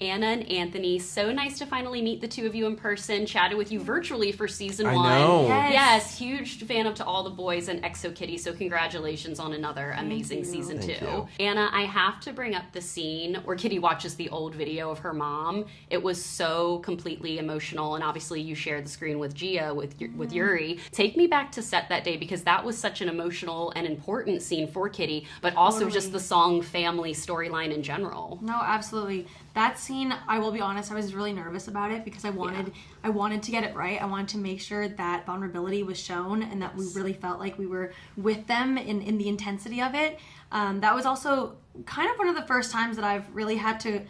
Anna and Anthony. So nice to finally meet the two of you in person. Chatted with you virtually for season 1. I know. Yes, huge fan of To All the Boys and Exo Kitty, so congratulations on another amazing season 2. Anna, I have to bring up the scene where Kitty watches the old video of her mom. It was so completely emotional, and obviously you shared the screen with Gia, with Yuri. Take me back to set that day, because that was such an emotional and important scene for Kitty, but also just the song family storyline in general. No, absolutely. That scene, I will be honest, I was really nervous about it because I wanted to get it right. I wanted to make sure that vulnerability was shown and that we really felt like we were with them in the intensity of it. That was also kind of one of the first times that I've really had to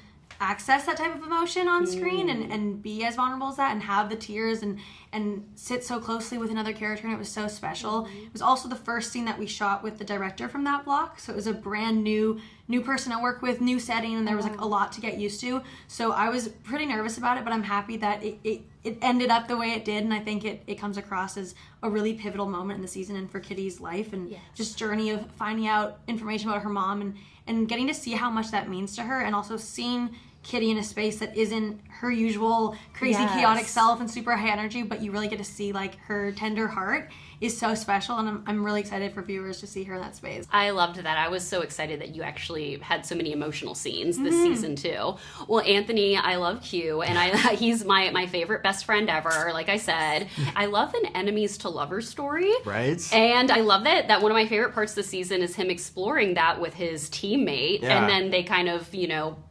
access that type of emotion on screen and be as vulnerable as that and have the tears and sit so closely with another character, and it was so special. It was also the first scene that we shot with the director from that block, so it was a brand new person I work with, new setting, and there was like a lot to get used to. So I was pretty nervous about it, but I'm happy that it ended up the way it did, and I think it comes across as a really pivotal moment in the season and for Kitty's life and just journey of finding out information about her mom and getting to see how much that means to her, and also seeing Kitty in a space that isn't her usual crazy chaotic self and super high energy, but you really get to see like her tender heart is so special, and I'm really excited for viewers to see her in that space. I loved that. I was so excited that you actually had so many emotional scenes this season too. Well, Anthony, I love Q, and he's my favorite best friend ever. Like I said, I love an enemies to lovers story. Right. And I love that one of my favorite parts of the season is him exploring that with his teammate, and then they kind of,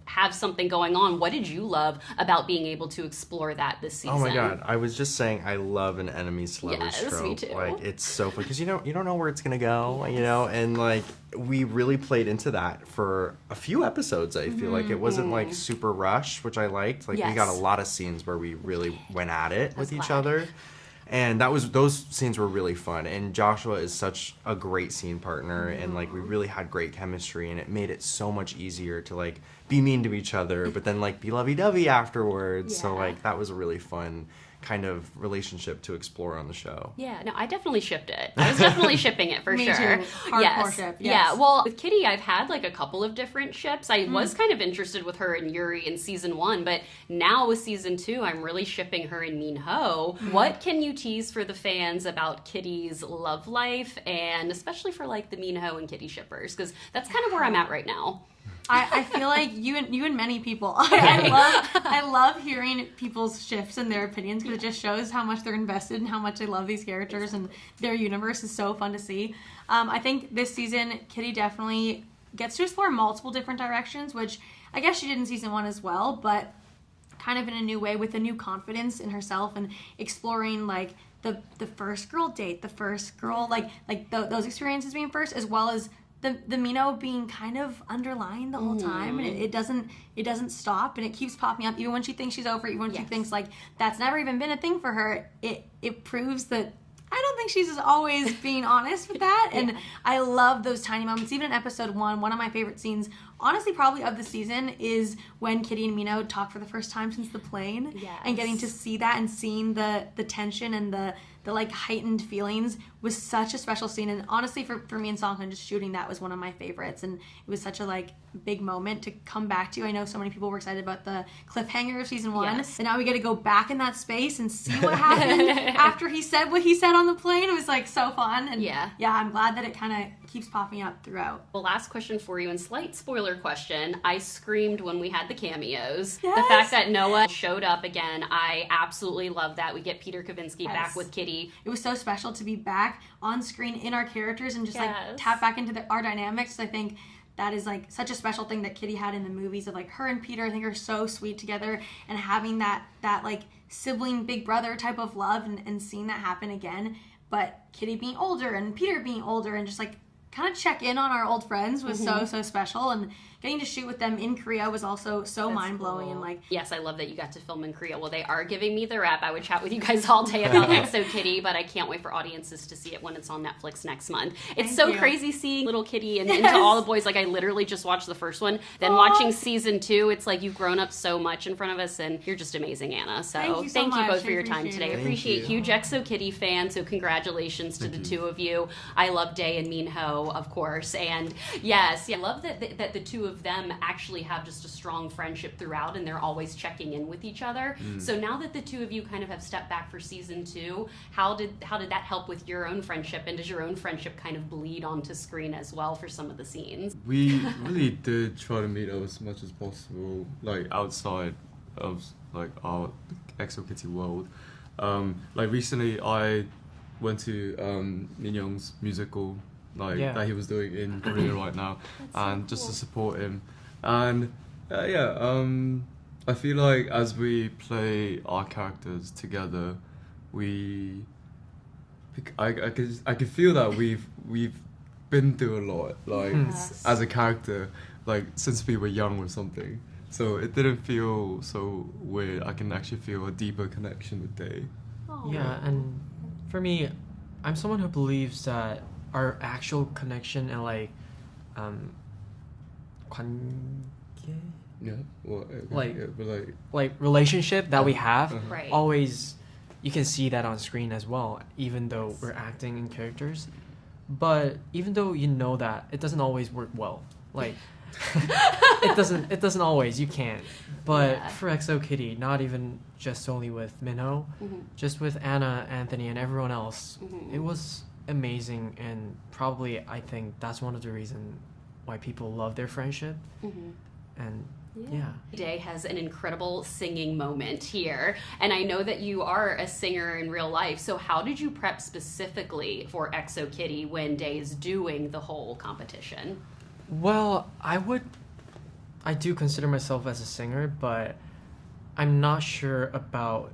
have something going on. What did you love about being able to explore that this season? Oh my god, I was just saying I love an enemies to lovers trope. Me too. Like, it's so fun because you don't know where it's gonna go, and like we really played into that for a few episodes. I feel like it wasn't like super rushed, which I liked. Like we got a lot of scenes where we really went at it with each other. And those scenes were really fun. And Joshua is such a great scene partner, and like we really had great chemistry, and it made it so much easier to like be mean to each other, but then like be lovey-dovey afterwards. So like that was a really fun kind of relationship to explore on the show. Yeah, no, I definitely shipped it. I was definitely shipping it for Me sure. Too. Hardcore ship. Yes. Yeah, well, with Kitty, I've had like a couple of different ships. I was kind of interested with her and Yuri in season 1, but now with season 2, I'm really shipping her and Minho. What can you tease for the fans about Kitty's love life, and especially for like the Minho and Kitty shippers? Because that's kind of where I'm at right now. I feel like you and many people. I love hearing people's shifts and their opinions, because it just shows how much they're invested and how much they love these characters, and their universe is so fun to see. I think this season Kitty definitely gets to explore multiple different directions, which I guess she did in season 1 as well, but kind of in a new way, with a new confidence in herself and exploring like the first girl date, the first girl those experiences being first, as well as the Minho being kind of underlined the whole time, and it doesn't stop, and it keeps popping up even when she thinks she's over, even when she thinks like that's never even been a thing for her. It proves that I don't think she's always being honest with that, and I love those tiny moments. Even in episode 1, one of my favorite scenes, honestly probably of the season, is when Kitty and Minho talk for the first time since the plane, and getting to see that and seeing the tension and the like heightened feelings was such a special scene. And honestly for me and Songhyun, just shooting that was one of my favorites, and it was such a like big moment to come back to. I know so many people were excited about the cliffhanger of season 1, and now we get to go back in that space and see what happened after he said what he said on the plane. It was like so fun, and I'm glad that it kind of keeps popping up throughout. Well, last question for you, and slight spoiler question. I screamed when we had the cameos. Yes. The fact that Noah showed up again, I absolutely love that. We get Peter Kavinsky back with Kitty. It was so special to be back on screen in our characters and just like tap back into our dynamics. I think that is like such a special thing that Kitty had in the movies, of like her and Peter, I think, are so sweet together, and having that like sibling big brother type of love, and seeing that happen again, but Kitty being older and Peter being older, and just like kind of check in on our old friends was so special. And getting to shoot with them in Korea was also so mind-blowing. Cool. And like, yes, I love that you got to film in Korea. Well, they are giving me the rep. I would chat with you guys all day about Exo Kitty, but I can't wait for audiences to see it when it's on Netflix next month. It's so crazy seeing little Kitty and To All the Boys. Like, I literally just watched the first one, then watching season 2. It's like you've grown up so much in front of us, and you're just amazing, Anna. So thank you both for your time today. I appreciate huge Exo Kitty fan, so congratulations to the two of you. I love Day and Minho, of course, and yes, I love that the two of them actually have just a strong friendship throughout, and they're always checking in with each other. So now that the two of you kind of have stepped back for season 2, how did that help with your own friendship, and does your own friendship kind of bleed onto screen as well for some of the scenes? We really did try to meet up as much as possible, like outside of like our EXO Kitty world. Like recently I went to Minyeong's musical that he was doing in Korea right now, and just to support him. And I feel like as we play our characters together, I could feel that we've been through a lot, like as a character, like since we were young or something. So it didn't feel so weird. I can actually feel a deeper connection with Day. Oh. Yeah, and for me, I'm someone who believes that our actual connection and like relationship that we have, Right. always you can see that on screen as well, even though we're acting in characters. But even though you know that, it doesn't always work well. Like it doesn't always, you can't. But for EXO Kitty, not even just only with Minho, just with Anna, Anthony, and everyone else, it was amazing, and probably I think that's one of the reasons why people love their friendship. And yeah. Day has an incredible singing moment here, and I know that you are a singer in real life, so how did you prep specifically for EXO Kitty when Day is doing the whole competition? Well, I do consider myself as a singer, but I'm not sure about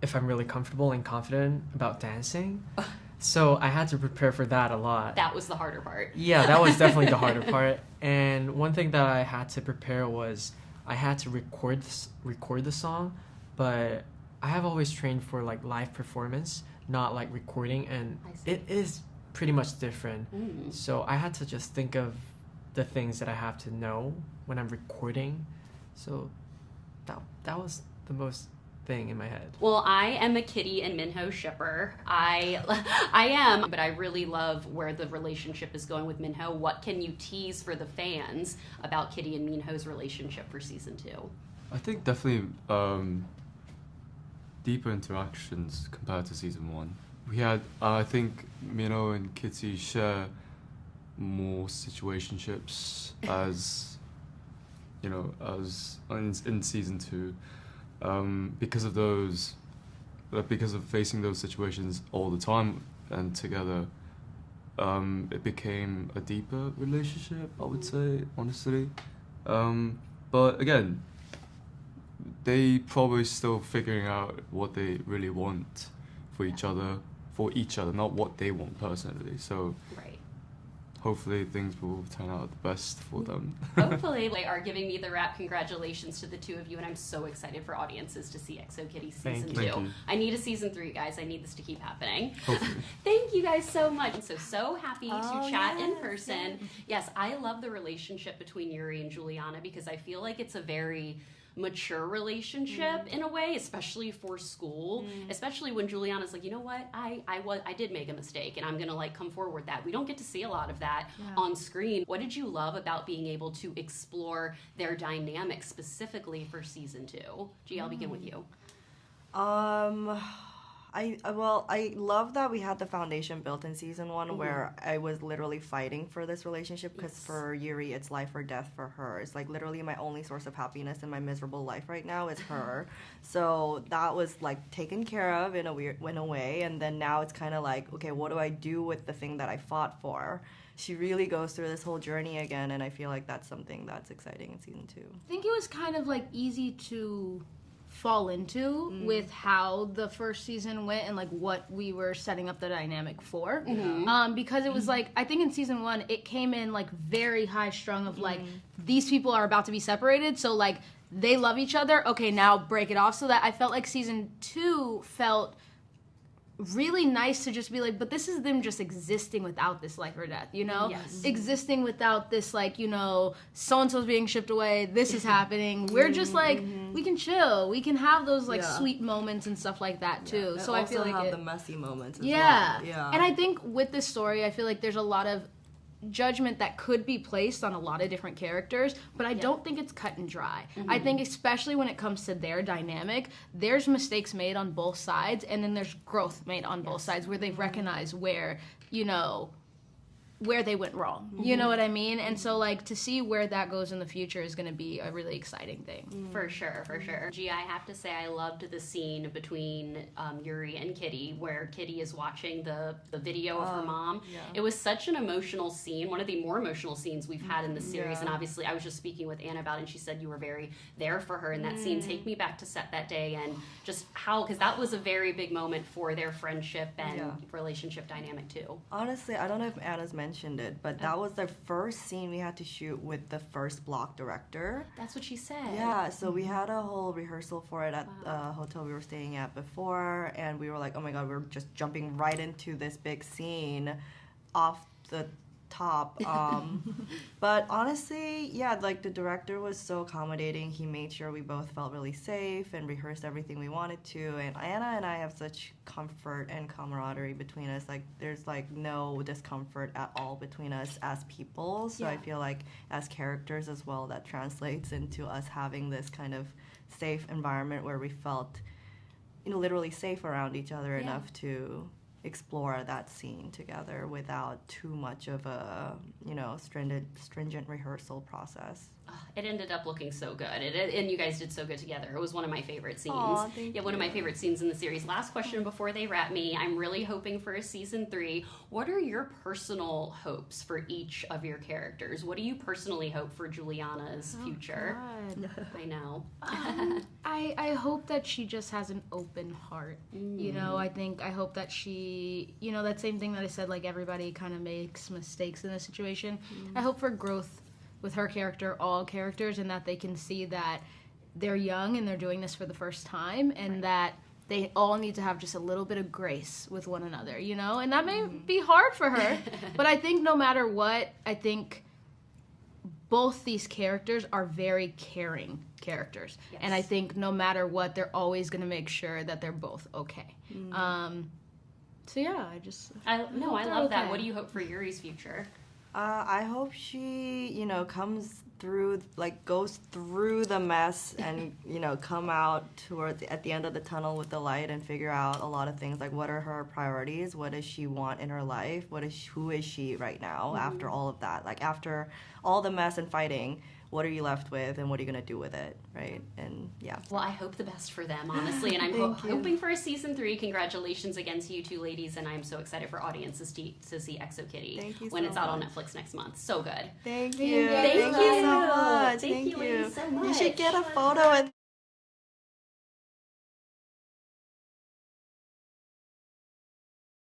if I'm really comfortable and confident about dancing. So I had to prepare for that a lot. That was the harder part. Yeah, that was definitely the harder part. And one thing that I had to prepare was I had to record the song, but I have always trained for like live performance, not like recording, and it is pretty much different. So I had to just think of the things that I have to know when I'm recording. So that was the most thing in my head. Well, I am a Kitty and Minho shipper. I am, but I really love where the relationship is going with Minho. What can you tease for the fans about Kitty and Minho's relationship for season 2? I think definitely deeper interactions compared to season 1. We had, I think Minho and Kitty share more situationships as in season 2. Because of facing those situations all the time and together, it became a deeper relationship, I would say, honestly. But again, they probably still figuring out what they really want for each other, not what they want personally. So hopefully things will turn out the best for them. Hopefully. They are giving me the rap. Congratulations to the two of you, and I'm so excited for audiences to see EXO Kitty season 2. Thank you. I need a season 3, guys. I need this to keep happening. Hopefully. Thank you guys so much. I'm so happy to chat in person. Yes, I love the relationship between Yuri and Juliana because I feel like it's a very mature relationship in a way, especially for school, especially when Juliana's like, you know what, I did make a mistake and I'm gonna like come forward that. We don't get to see a lot of that on screen. What did you love about being able to explore their dynamic specifically for season 2? G, I'll begin with you. I love that we had the foundation built in season 1 where I was literally fighting for this relationship because for Yuri it's life or death for her. It's like literally my only source of happiness in my miserable life right now is her. So that was like taken care of in a way, and then now it's kind of like, okay, what do I do with the thing that I fought for? She really goes through this whole journey again, and I feel like that's something that's exciting in season 2. I think it was kind of like easy to fall into with how the first season went and like what we were setting up the dynamic for, because it was like, I think in season 1 it came in like very high strung of like these people are about to be separated, so like they love each other, okay, now break it off, so that I felt like season 2 felt really nice to just be like, but this is them just existing without this life or death, you know? Yes. Existing without this, like, you know, so-and-so's being shipped away, this is happening. We're just like, we can chill. We can have those, like, sweet moments and stuff like that, too. And so I feel like have the messy moments as well. Yeah. And I think with this story, I feel like there's a lot of judgment that could be placed on a lot of different characters, but I don't think it's cut and dry. I think especially when it comes to their dynamic, there's mistakes made on both sides, and then there's growth made on both sides where they recognize where, you know, where they went wrong. You know what I mean? And so, like, to see where that goes in the future is going to be a really exciting thing. For sure, for sure. Gee, I have to say I loved the scene between Yuri and Kitty where Kitty is watching the video of her mom. Yeah. It was such an emotional scene, one of the more emotional scenes we've had in the series. And obviously, I was just speaking with Anna about it, and she said you were very there for her in that scene. Take me back to set that day and just how, because that was a very big moment for their friendship and relationship dynamic too. Honestly, I don't know if Anna's mentioned it, but that was the first scene we had to shoot with the first block director. That's what she said. Yeah, so we had a whole rehearsal for it at the hotel we were staying at before, and we were like, oh my god, we're just jumping right into this big scene off the top. But honestly, yeah, like the director was so accommodating. He made sure we both felt really safe and rehearsed everything we wanted to. And Anna and I have such comfort and camaraderie between us. Like there's like no discomfort at all between us as people. So I feel like as characters as well, that translates into us having this kind of safe environment where we felt, you know, literally safe around each other enough to explore that scene together without too much of a, you know, stringent rehearsal process. It ended up looking so good. And you guys did so good together. It was one of my favorite scenes. Aw, thank one of my favorite scenes in the series. Last question before they wrap me. I'm really hoping for a season 3. What are your personal hopes for each of your characters? What do you personally hope for Juliana's future? I know. I hope that she just has an open heart. You know, I hope that she, you know, that same thing that I said, like everybody kind of makes mistakes in this situation. I hope for growth with her character, all characters, and that they can see that they're young and they're doing this for the first time, and that they all need to have just a little bit of grace with one another, you know? And that may be hard for her, but I think no matter what, I think both these characters are very caring characters. Yes. And I think no matter what, they're always going to make sure that they're both okay. So yeah, I love that. What do you hope for Yuri's future? I hope she, you know, comes through, like, goes through the mess and, you know, come out at the end of the tunnel with the light and figure out a lot of things, like what are her priorities, what does she want in her life, who is she right now after all of that, like after all the mess and fighting, what are you left with and what are you going to do with it, right? And yeah. Well, I hope the best for them, honestly, and I'm hoping for a season 3. Congratulations again to you two ladies, and I'm so excited for audiences to see Exo Kitty when it's out on Netflix next month. So good. Thank you. Thank you so much. Thank you ladies so much. You should get a photo and